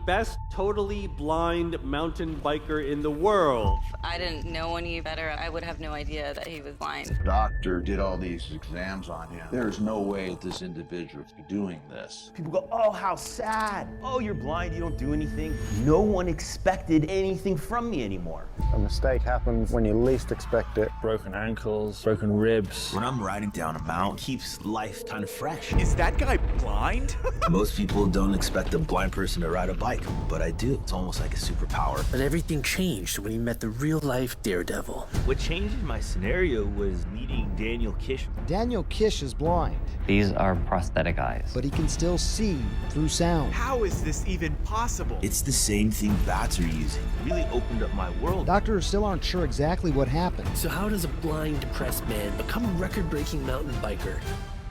best totally blind mountain biker in the world. If I didn't know any better, I would have no idea that he was blind. Doctor did all these exams on him. There's no way that this individual is doing this. People go, oh, how sad. Oh, you're blind, you don't do anything. No one expected anything from me anymore. A mistake happens when you least expect it. Broken ankles, broken ribs. When I'm riding down a mountain, it keeps life kind of fresh. Is that guy blind? Most people don't expect a blind person to ride a bike, but I do. It's almost like a superpower. But everything changed when he met the real-life daredevil. What changed in my scenario was meeting Daniel Kish. Daniel Kish is blind. These are prosthetic eyes. But he can still see through sound. How is this even possible? It's the same thing bats are using. It really opened up my world. Doctors still aren't sure exactly what happened. So how does a blind, depressed man become a record-breaking mountain biker?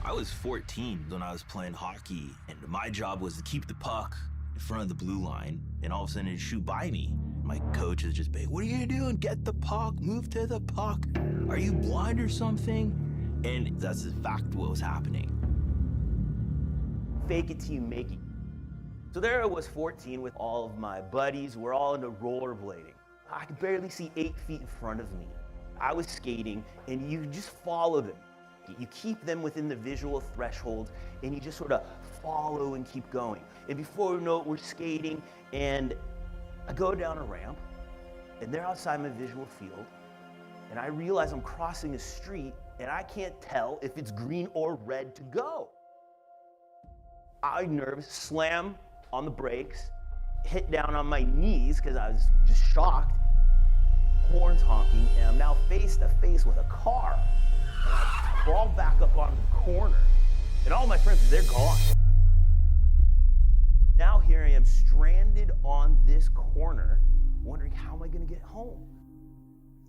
I was 14 when I was playing hockey, and my job was to keep the puck in front of the blue line, and all of a sudden it'd shoot by me. My coach is just saying, what are you doing? Get the puck, move to the puck. Are you blind or something? And that's in fact what was happening. Fake it till you make it. So there I was 14 with all of my buddies. We're all into rollerblading. I could barely see 8 feet in front of me. I was skating, and you just follow them. You keep them within the visual threshold, and you just sort of follow and keep going. And before we know it, we're skating, and I go down a ramp, and they're outside my visual field, and I realize I'm crossing a street, and I can't tell if it's green or red to go. I'm nervous, slam on the brakes, hit down on my knees because I was just shocked, horns honking, and I'm now face to face with a car. And I crawl back up onto the corner, and all my friends, they're gone. Now here I am stranded on this corner, wondering how am I gonna get home?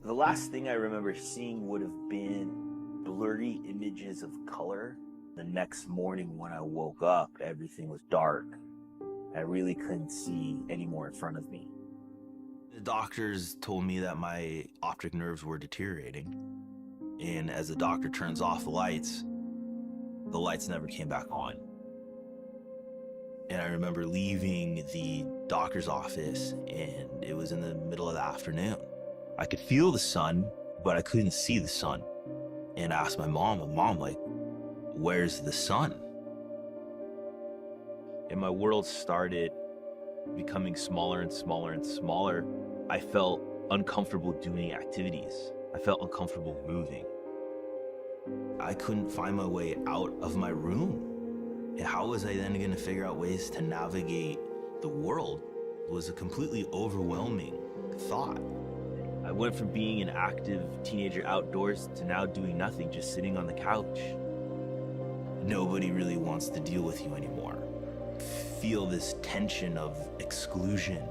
The last thing I remember seeing would have been blurry images of color. The next morning when I woke up, everything was dark. I really couldn't see any more in front of me. The doctors told me that my optic nerves were deteriorating. And as the doctor turns off the lights never came back on. And I remember leaving the doctor's office, and it was in the middle of the afternoon. I could feel the sun, but I couldn't see the sun. And I asked my mom, like, where's the sun? And my world started becoming smaller and smaller and smaller. I felt uncomfortable doing activities. I felt uncomfortable moving. I couldn't find my way out of my room. And how was I then going to figure out ways to navigate the world? It was a completely overwhelming thought. I went from being an active teenager outdoors to now doing nothing, just sitting on the couch. Nobody really wants to deal with you anymore. Feel this tension of exclusion.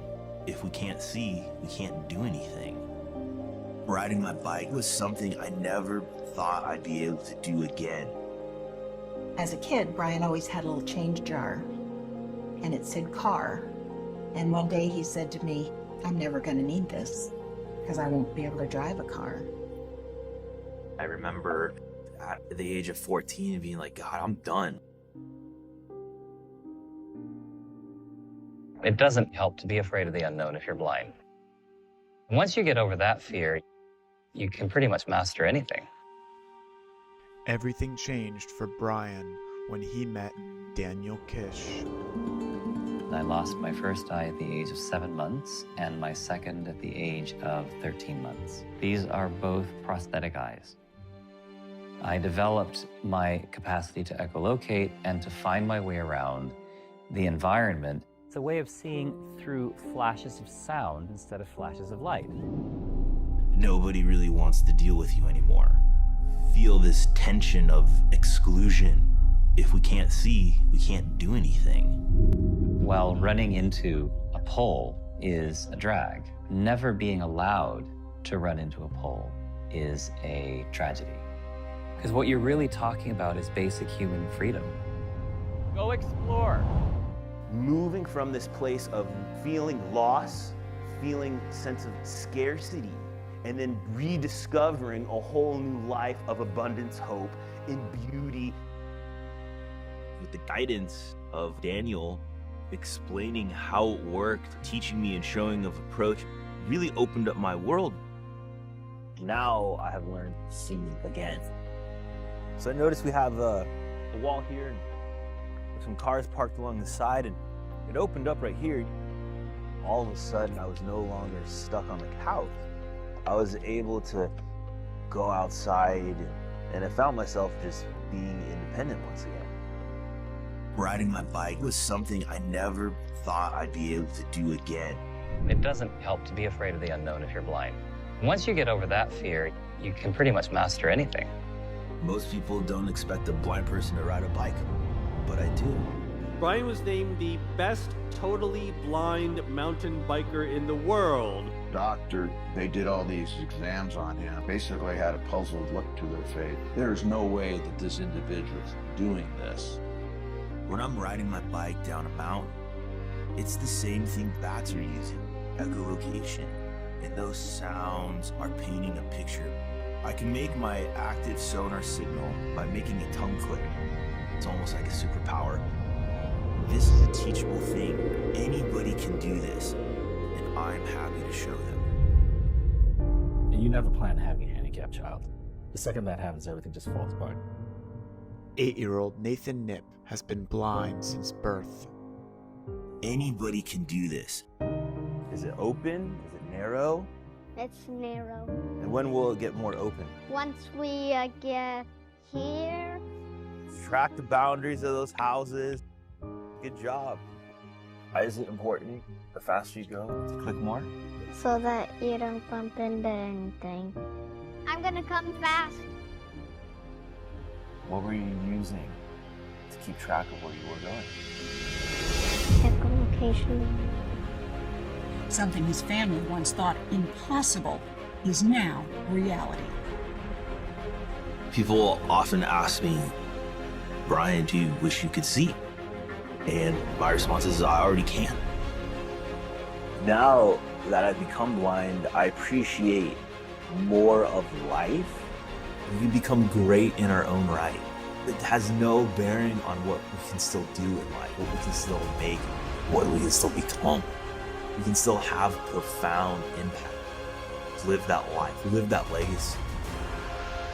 If we can't see, we can't do anything. Riding my bike was something I never thought I'd be able to do again. As a kid, Brian always had a little change jar, and it said car. And one day he said to me, I'm never gonna need this, because I won't be able to drive a car. I remember at the age of 14 being like, God, I'm done. It doesn't help to be afraid of the unknown if you're blind. Once you get over that fear, you can pretty much master anything. Everything changed for Brian when he met Daniel Kish. I lost my first eye at the age of 7 months and my second at the age of 13 months. These are both prosthetic eyes. I developed my capacity to echolocate and to find my way around the environment. It's a way of seeing through flashes of sound instead of flashes of light. Nobody really wants to deal with you anymore. Feel this tension of exclusion. If we can't see, we can't do anything. While running into a pole is a drag, never being allowed to run into a pole is a tragedy. Because what you're really talking about is basic human freedom. Go explore. Moving from this place of feeling loss, feeling sense of scarcity, and then rediscovering a whole new life of abundance, hope, and beauty. With the guidance of Daniel, explaining how it worked, teaching me and showing of approach really opened up my world. Now I have learned to see again. So I noticed we have a wall here and there's some cars parked along the side, and it opened up right here. All of a sudden I was no longer stuck on the couch. I was able to go outside and I found myself just being independent once again. Riding my bike was something I never thought I'd be able to do again. It doesn't help to be afraid of the unknown if you're blind. Once you get over that fear, you can pretty much master anything. Most people don't expect a blind person to ride a bike, but I do. Brian was named the best totally blind mountain biker in the world. Doctor, they did all these exams on him. Basically had a puzzled look to their face. There's no way that this individual is doing this. When I'm riding my bike down a mountain, it's the same thing bats are using, echolocation. And those sounds are painting a picture. I can make my active sonar signal by making a tongue click. It's almost like a superpower. This is a teachable thing. Anybody can do this, and I'm happy to show them. And you never plan to have a handicapped child. The second that happens, everything just falls apart. 8-year-old Nathan Nip has been blind since birth. Anybody can do this. Is it open? Is it narrow? It's narrow. And when will it get more open? Once we get here. Track the boundaries of those houses. Good job. Why is it important the faster you go to click more? So that you don't bump into anything. I'm gonna come fast. What were you using to keep track of where you were going? Echolocation. Something his family once thought impossible is now reality. People often ask me, Brian, do you wish you could see? And my response is, I already can. Now that I've become blind, I appreciate more of life. We become great in our own right. It has no bearing on what we can still do in life, what we can still make, what we can still become. We can still have profound impact. Live that life, live that legacy.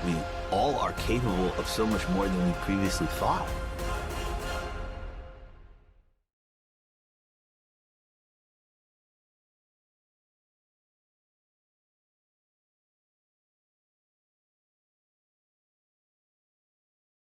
We all are capable of so much more than we previously thought.